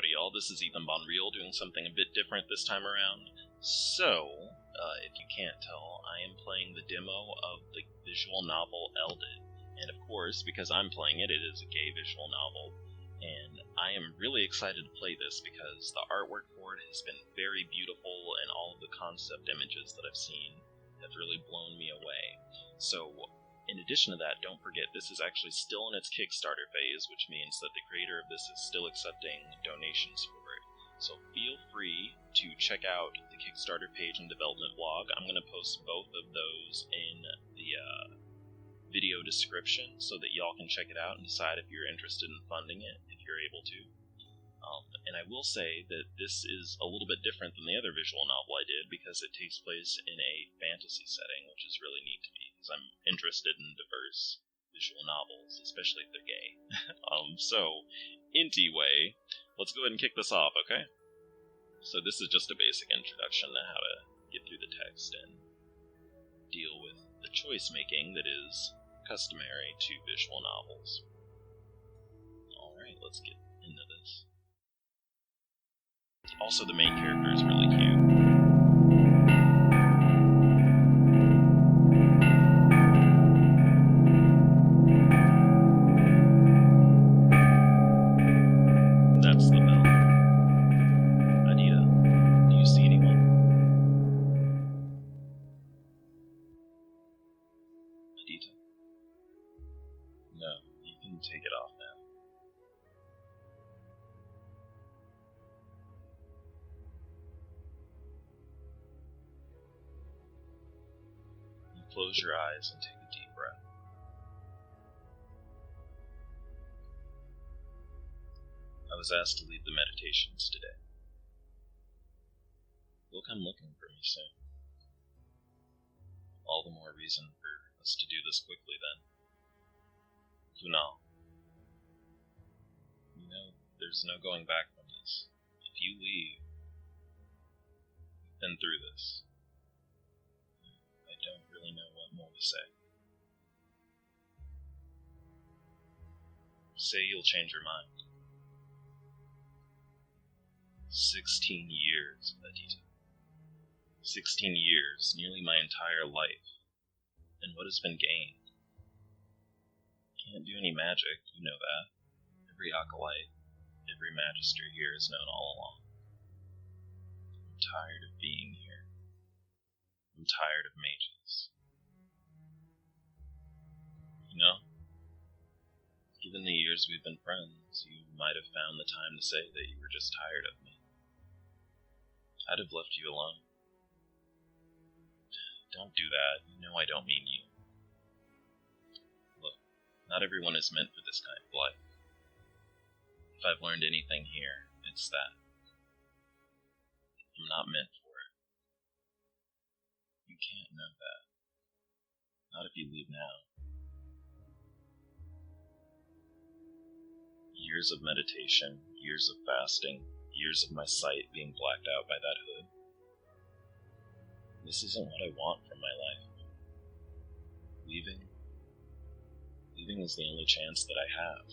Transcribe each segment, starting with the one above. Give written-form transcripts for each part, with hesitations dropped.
Howdy y'all, this is Ethan Bonreal doing something a bit different this time around. So, if you can't tell, I am playing the demo of the visual novel Eldet. And of course, because I'm playing it, it is a gay visual novel. And I am really excited to play this because the artwork for it has been very beautiful and all of the concept images that I've seen have really blown me away. So, in addition to that, don't forget, this is actually still in its Kickstarter phase, which means that the creator of this is still accepting donations for it. So feel free to check out the Kickstarter page and development blog. I'm going to post both of those in the video description so that y'all can check it out and decide if you're interested in funding it, if you're able to. And I will say that this is a little bit different than the other visual novel I did because it takes place in a fantasy setting, which is really neat to me because I'm interested in diverse visual novels, especially if they're gay. So, anyway, let's go ahead and kick this off, okay? So this is just a basic introduction to how to get through the text and deal with the choice making that is customary to visual novels. Alright, let's get into this. Also, the main character is really cute. That's the bell. Anita, do you see anyone? Anita? No, you can take it off now. Close your eyes and take a deep breath. I was asked to lead the meditations today. You'll come looking for me soon. All the more reason for us to do this quickly then. Kunal. You know, there's no going back from this. If you leave, we've been through this. I don't really know what more to say. Say you'll change your mind. 16 years, Adita. 16 years, nearly my entire life. And what has been gained? Can't do any magic, you know that. Every acolyte, every magister here is known all along. I'm tired of being here. I'm tired of mages. You know, given the years we've been friends, you might have found the time to say that you were just tired of me. I'd have left you alone. Don't do that. You know I don't mean you. Look, not everyone is meant for this kind of life. If I've learned anything here, it's that. I'm not meant for it. You can't know that. Not if you leave now. Years of meditation, years of fasting, years of my sight being blacked out by that hood. This isn't what I want from my life. Leaving is the only chance that I have.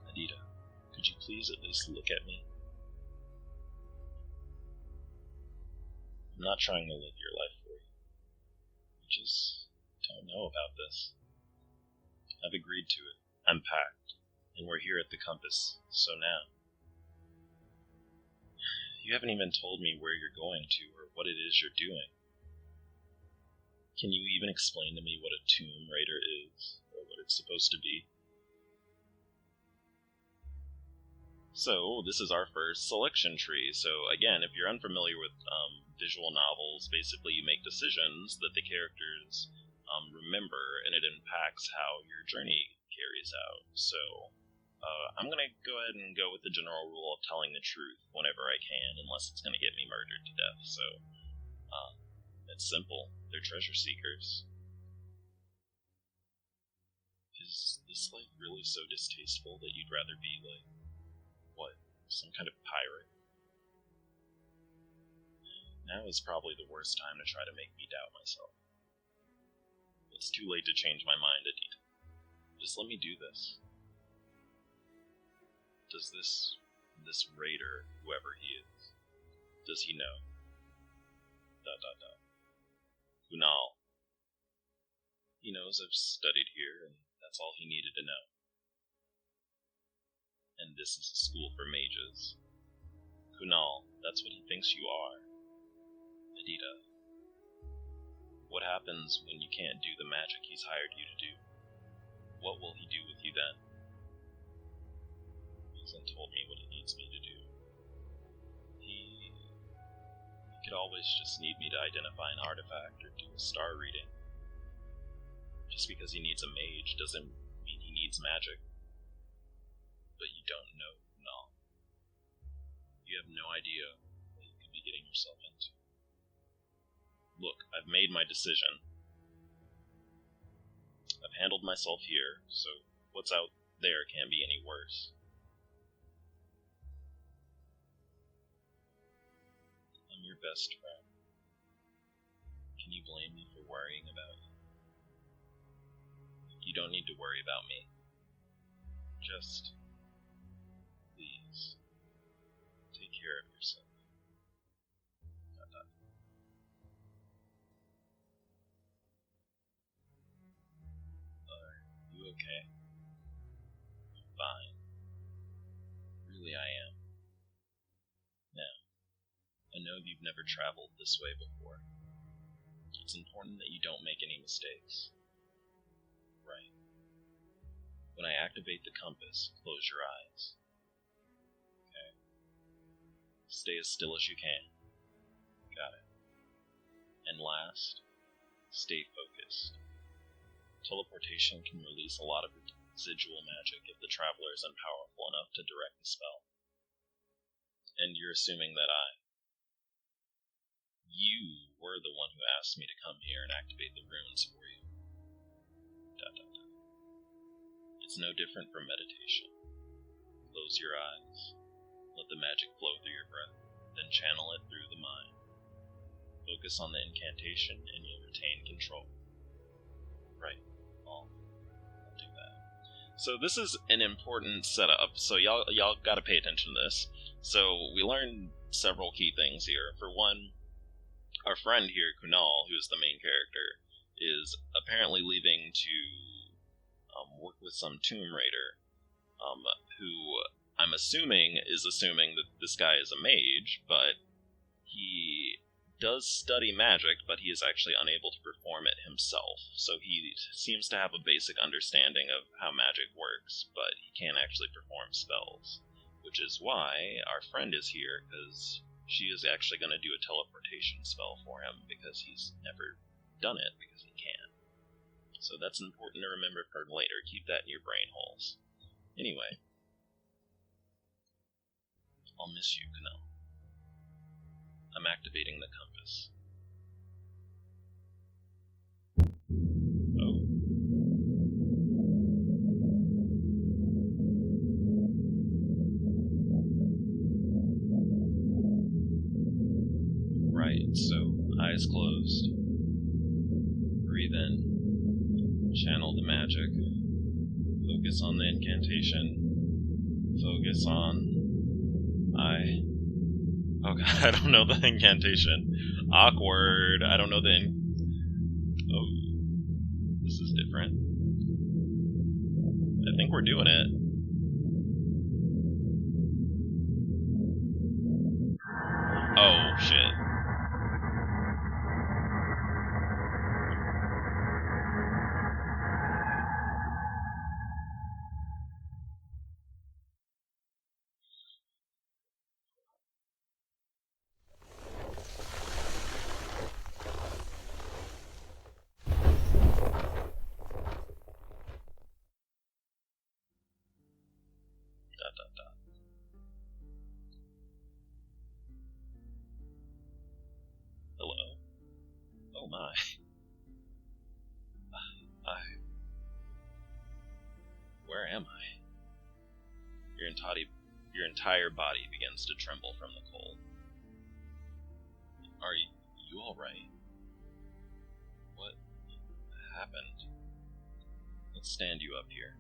Adita, could you please at least look at me? I'm not trying to live your life for you. I just don't know about this. I've agreed to it. I'm packed, and we're here at the compass, so now. You haven't even told me where you're going to or what it is you're doing. Can you even explain to me what a tomb raider is, or what it's supposed to be? So, this is our first selection tree. So, again, if you're unfamiliar with visual novels, basically you make decisions that the characters remember, and it impacts how your journey carries out. So, I'm going to go ahead and go with the general rule of telling the truth whenever I can, unless it's going to get me murdered to death. So, it's simple. They're treasure seekers. Is this life really so distasteful that you'd rather be like, what, some kind of pirate? Now is probably the worst time to try to make me doubt myself. It's too late to change my mind, Adita. Just let me do this. Does this raider, whoever he is, does he know? ... Kunal. He knows I've studied here, and that's all he needed to know. And this is a school for mages. Kunal, that's what he thinks you are. Adita. What happens when you can't do the magic he's hired you to do? What will he do with you then? He hasn't told me what he needs me to do. He could always just need me to identify an artifact or do a star reading. Just because he needs a mage doesn't mean he needs magic. But you don't know, Kunal. You have no idea what you could be getting yourself into. Look, I've made my decision. I've handled myself here, so what's out there can't be any worse. I'm your best friend. Can you blame me for worrying about you? You don't need to worry about me. Just, please, take care of yourself. Are you okay? Fine. Really, I am. Now, I know you've never traveled this way before. It's important that you don't make any mistakes. Right. When I activate the compass, close your eyes. Okay? Stay as still as you can. Got it. And last, stay focused. Teleportation can release a lot of residual magic if the traveler isn't powerful enough to direct the spell. And you're assuming that you were the one who asked me to come here and activate the runes for you. ... It's no different from meditation. Close your eyes. Let the magic flow through your breath, then channel it through the mind. Focus on the incantation and you'll retain control. Right. I'll do that. So this is an important setup, so y'all gotta pay attention to this. So we learned several key things here. For one, our friend here, Kunal, who's the main character, is apparently leaving to work with some tomb raider, who I'm assuming is assuming that this guy is a mage, but he does study magic, but he is actually unable to perform it himself. So he seems to have a basic understanding of how magic works, but he can't actually perform spells. Which is why our friend is here, because she is actually going to do a teleportation spell for him, because he's never done it, because he can't. So that's important to remember for later. Keep that in your brain holes. Anyway. I'll miss you, Kunal. I'm activating the compass. Oh. Right, so eyes closed. Breathe in. Channel the magic. Focus on the incantation. Focus on... Oh god, I don't know the incantation. Awkward. I don't know the Oh. This is different. I think we're doing it. Oh, shit. Hello? Oh my. Where am I? Your entire body begins to tremble from the cold. Are you alright? What happened? Let's stand you up here.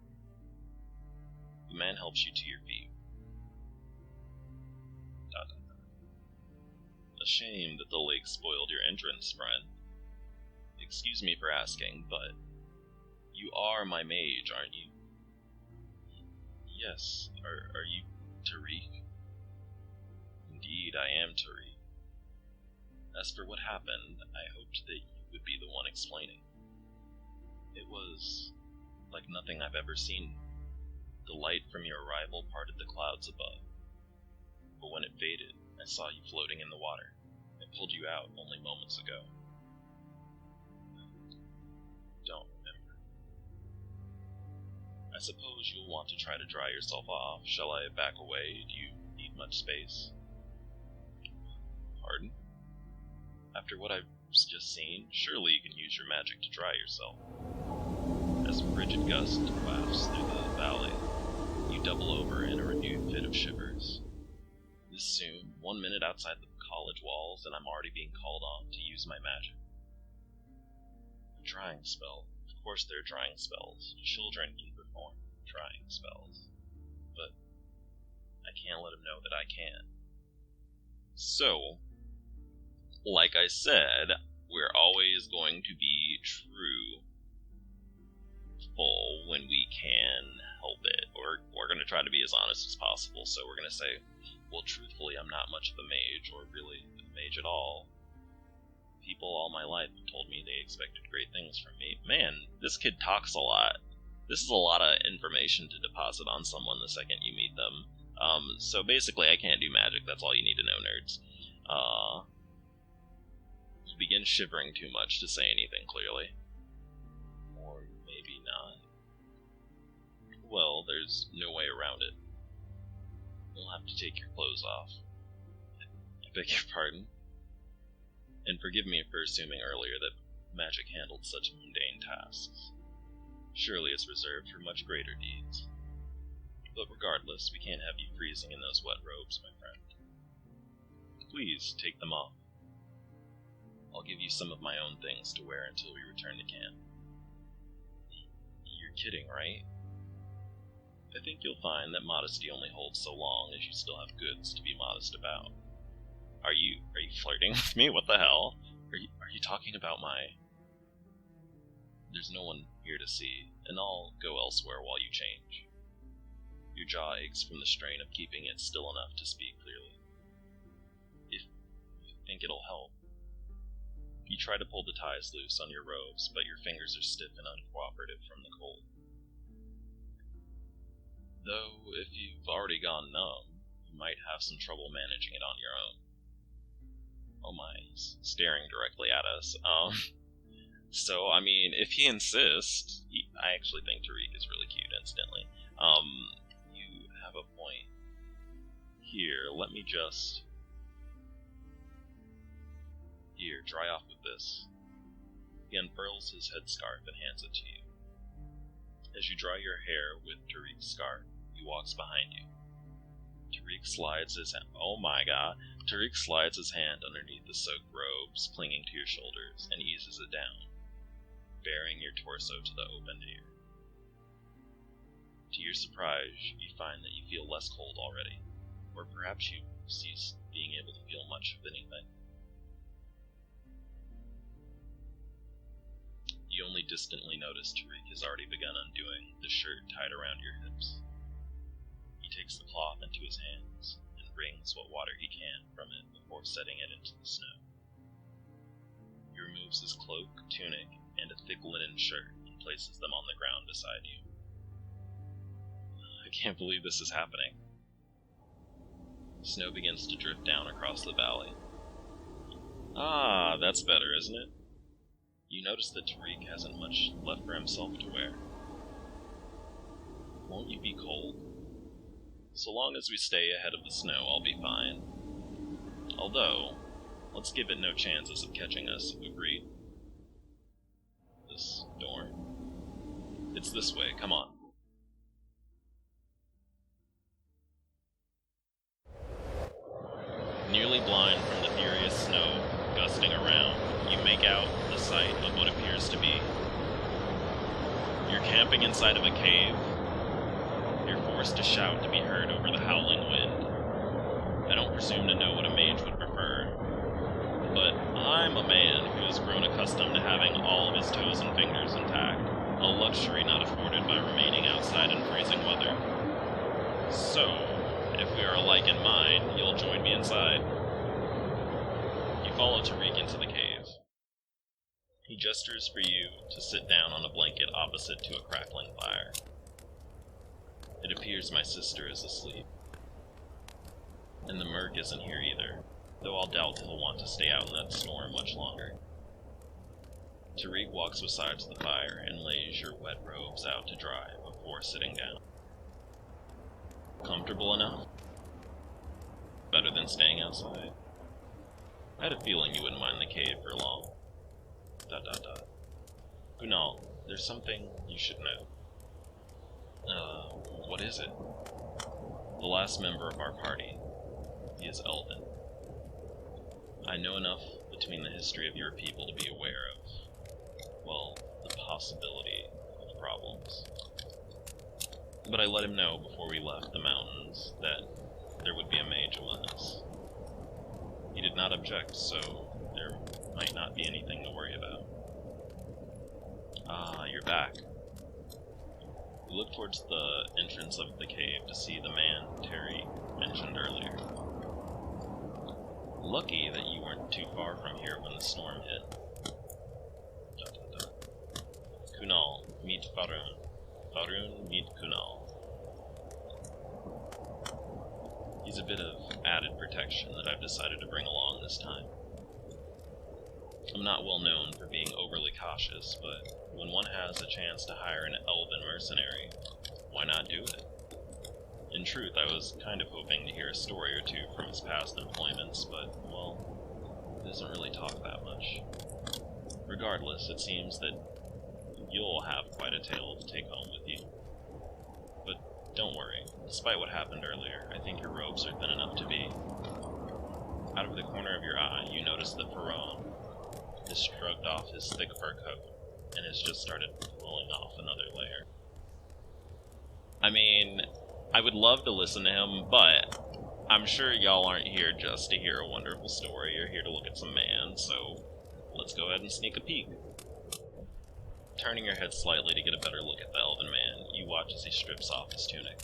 The man helps you to your feet. shame that the lake spoiled your entrance, friend. Excuse me for asking, but you are my mage, aren't you? Yes. Are you Tariq? Indeed, I am Tariq. As for what happened, I hoped that you would be the one explaining. It was like nothing I've ever seen. The light from your arrival parted the clouds above, but when it faded, I saw you floating in the water. I pulled you out only moments ago. Don't remember. I suppose you'll want to try to dry yourself off. Shall I back away? Do you need much space? Pardon? After what I've just seen, surely you can use your magic to dry yourself. As a frigid gust wafts through the valley, you double over in a renewed fit of shivers. This soon, 1 minute outside the college walls, and I'm already being called on to use my magic. A drying spell. Of course there are drying spells. Children can perform drying spells. But I can't let them know that I can. So, like I said, we're always going to be truthful when we can help it. Or we're going to try to be as honest as possible. So we're going to say, well, truthfully, I'm not much of a mage, or really a mage at all. People all my life have told me they expected great things from me. Man, this kid talks a lot. This is a lot of information to deposit on someone the second you meet them. So basically, I can't do magic. That's all you need to know, nerds. You begin shivering too much to say anything clearly. Or maybe not. Well, there's no way around it. You'll have to take your clothes off. I beg your pardon? And forgive me for assuming earlier that magic handled such mundane tasks. Surely it's reserved for much greater deeds. But regardless, we can't have you freezing in those wet robes, my friend. Please take them off. I'll give you some of my own things to wear until we return to camp. You're kidding, right? I think you'll find that modesty only holds so long as you still have goods to be modest about. Are you flirting with me? What the hell? Are you talking about my... There's no one here to see, and I'll go elsewhere while you change. Your jaw aches from the strain of keeping it still enough to speak clearly. If you think it'll help. You try to pull the ties loose on your robes, but your fingers are stiff and uncooperative from the cold. Though, if you've already gone numb, you might have some trouble managing it on your own. Oh my, he's staring directly at us. So, I mean, if he insists, I actually think Tariq is really cute, incidentally. You have a point. Here, let me just... Here, dry off with this. He unfurls his headscarf and hands it to you. As you dry your hair with Tariq's scarf, he walks behind you. Tariq slides his hand underneath the soaked robes clinging to your shoulders and eases it down, baring your torso to the open air. To your surprise, you find that you feel less cold already, or perhaps you cease being able to feel much of anything. You only distantly notice Tariq has already begun undoing the shirt tied around your hips. He takes the cloth into his hands and wrings what water he can from it before setting it into the snow. He removes his cloak, tunic, and a thick linen shirt and places them on the ground beside you. I can't believe this is happening. Snow begins to drift down across the valley. Ah, that's better, isn't it? You notice that Tariq hasn't much left for himself to wear. Won't you be cold? So long as we stay ahead of the snow, I'll be fine. Although, let's give it no chances of catching us, agreed? This door? It's this way, come on. Nearly blind from the furious snow gusting around, you make out the sight of what appears to be. You're camping inside of a cave. You're forced to shout to be heard over the howling wind. I don't presume to know what a mage would prefer. has grown accustomed to having all of his toes and fingers intact, a luxury not afforded by remaining outside in freezing weather. So, if we are alike in mind, you'll join me inside. You follow Tariq into the cave. He gestures for you to sit down on a blanket opposite to a crackling fire. It appears my sister is asleep. And the Merc isn't here either, though I'll doubt he'll want to stay out in that storm much longer. Tariq walks beside the fire and lays your wet robes out to dry before sitting down. Comfortable enough? Better than staying outside? I had a feeling you wouldn't mind the cave for long. ... Kunal, there's something you should know. What is it? The last member of our party. He is Eldet. I know enough between the history of your people to be aware of, well, the possibility of problems. But I let him know before we left the mountains that there would be a mage among us. He did not object, so there might not be anything to worry about. Ah, you're back. We looked towards the entrance of the cave to see the man Terry mentioned earlier. Lucky that you weren't too far from here when the storm hit. ... Kunal, meet Farun. Farun, meet Kunal. He's a bit of added protection that I've decided to bring along this time. I'm not well known for being overly cautious, but when one has a chance to hire an elven mercenary, why not do it? In truth, I was kind of hoping to hear a story or two from his past employments, but, well, he doesn't really talk that much. Regardless, it seems that you'll have quite a tale to take home with you. But don't worry, despite what happened earlier, I think your robes are thin enough to be. Out of the corner of your eye, you notice that Farun has shrugged off his thick fur coat and has just started pulling off another layer. I mean, I would love to listen to him, but I'm sure y'all aren't here just to hear a wonderful story. You're here to look at some man, so let's go ahead and sneak a peek. Turning your head slightly to get a better look at the elven man, you watch as he strips off his tunic.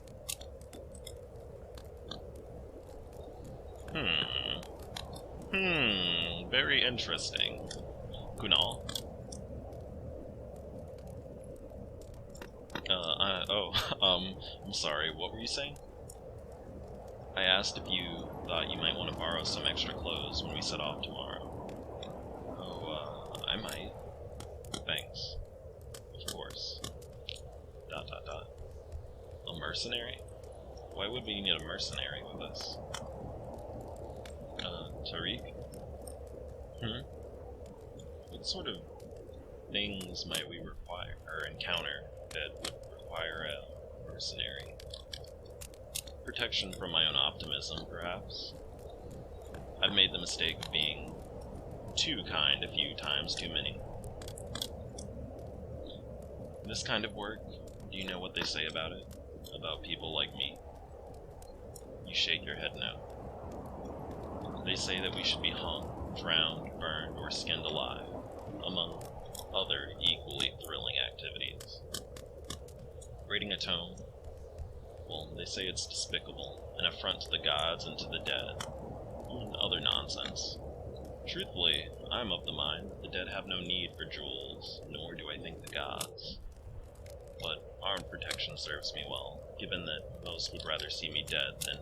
Very interesting. Kunal? I'm sorry, what were you saying? I asked if you thought you might want to borrow some extra clothes when we set off tomorrow. Oh, I might. Thanks. Of course. ... A mercenary? Why would we need a mercenary with us? Tariq? What sort of things might we require, or encounter, that would require a mercenary? Protection from my own optimism, perhaps? I've made the mistake of being too kind a few times too many. This kind of work, do you know what they say about it? About people like me? You shake your head no. They say that we should be hung, drowned, burned, or skinned alive, among other equally thrilling activities. Reading a tome? Well, they say it's despicable, an affront to the gods and to the dead, and other nonsense. Truthfully, I'm of the mind that the dead have no need for jewels, nor do I think the gods. But armed protection serves me well, given that most would rather see me dead than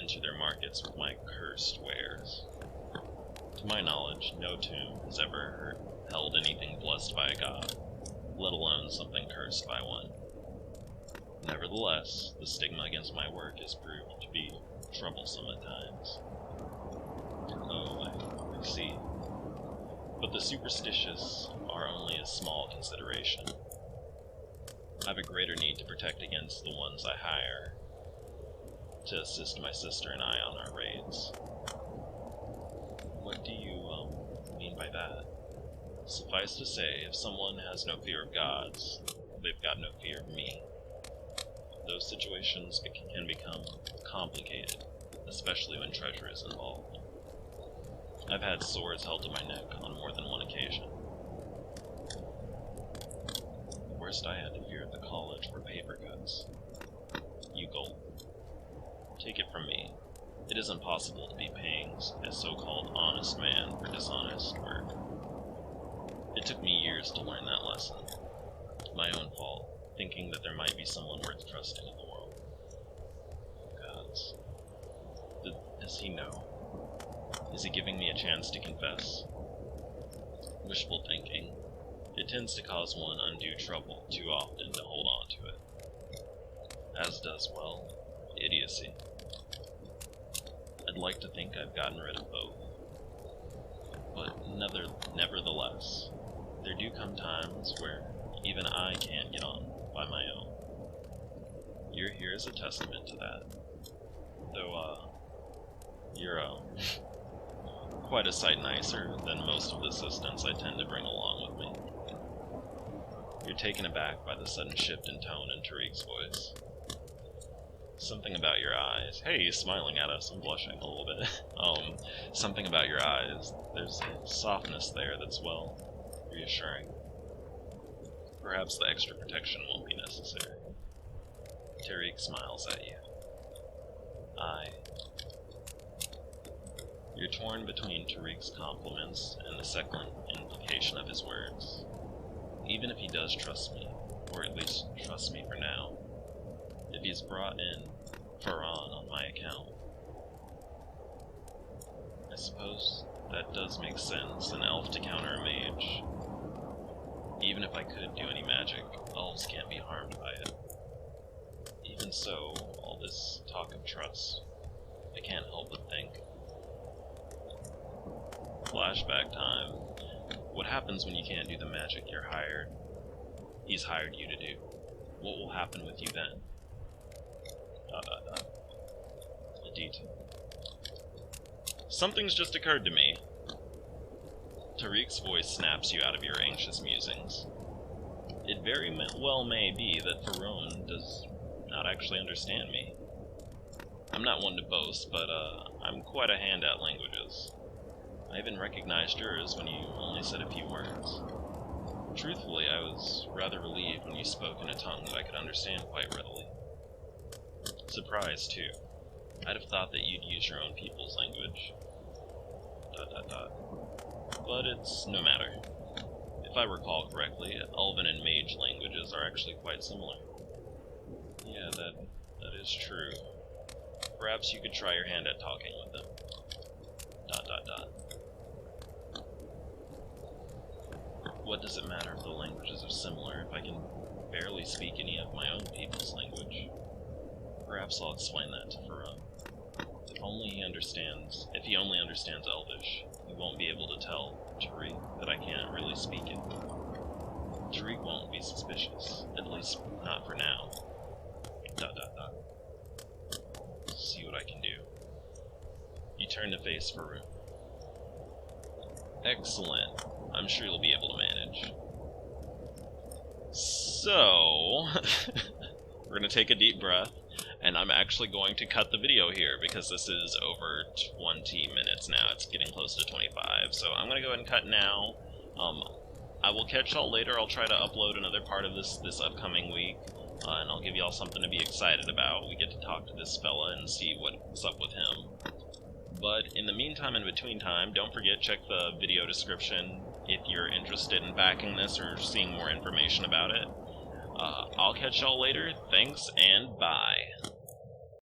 enter their markets with my cursed wares. To my knowledge, no tomb has ever held anything blessed by a god, let alone something cursed by one. Nevertheless, the stigma against my work has proved to be troublesome at times. Oh, I see. But the superstitious are only a small consideration. I have a greater need to protect against the ones I hire to assist my sister and I on our raids. What do you, mean by that? Suffice to say, if someone has no fear of gods, they've got no fear of me. Those situations can become complicated, especially when treasure is involved. I've had swords held to my neck on more than one occasion. The worst I had to fear at the college were paper cuts. You gulp. Take it from me, it isn't possible to be paying a so-called honest man for dishonest work. It took me years to learn that lesson. My own fault, thinking that there might be someone worth trusting in the world. Gods. Does he know? Is he giving me a chance to confess? Wishful thinking. It tends to cause one undue trouble too often to hold on to it. As does, well, idiocy. I'd like to think I've gotten rid of both. But nevertheless, there do come times where even I can't get on by my own. You're here as a testament to that. Though, you're, quite a sight nicer than most of the assistants I tend to bring along with me. You're taken aback by the sudden shift in tone in Tariq's voice. Something about your eyes. Hey, he's smiling at us. I'm blushing a little bit. Something about your eyes. There's a softness there that's, well, reassuring. Perhaps the extra protection won't be necessary. Tariq smiles at you. You're torn between Tariq's compliments and the second implication of his words. Even if he does trust me, or at least trust me for now, if he's brought in Faran on my account, I suppose that does make sense, an elf to counter a mage. Even if I could do any magic, elves can't be harmed by it. Even so, all this talk of trust, I can't help but think. Flashback time. What happens when you can't do the magic you're hired? He's hired you to do. What will happen with you then? ... A detail. Something's just occurred to me. Tariq's voice snaps you out of your anxious musings. It very well may be that Faran does not actually understand me. I'm not one to boast, but I'm quite a hand at languages. I even recognized yours when you only said a few words. Truthfully, I was rather relieved when you spoke in a tongue that I could understand quite readily. Surprised, too. I'd have thought that you'd use your own people's language. ... But it's no matter. If I recall correctly, Elven and Mage languages are actually quite similar. Yeah, that is true. Perhaps you could try your hand at talking with them. ... What does it matter if the languages are similar if I can barely speak any of my own people's language? Perhaps I'll explain that to Faran. If he only understands Elvish, he won't be able to tell Tariq that I can't really speak it. Tariq won't be suspicious, at least not for now. ... See what I can do. You turn to face Faran. Excellent. I'm sure you'll be able to manage. So, we're going to take a deep breath, and I'm actually going to cut the video here because this is over 20 minutes now. It's getting close to 25, so I'm going to go ahead and cut now. I will catch y'all later. I'll try to upload another part of this upcoming week, and I'll give y'all something to be excited about. We get to talk to this fella and see what's up with him. But in the meantime, in between time, don't forget, check the video description if you're interested in backing this or seeing more information about it. I'll catch y'all later. Thanks, and bye.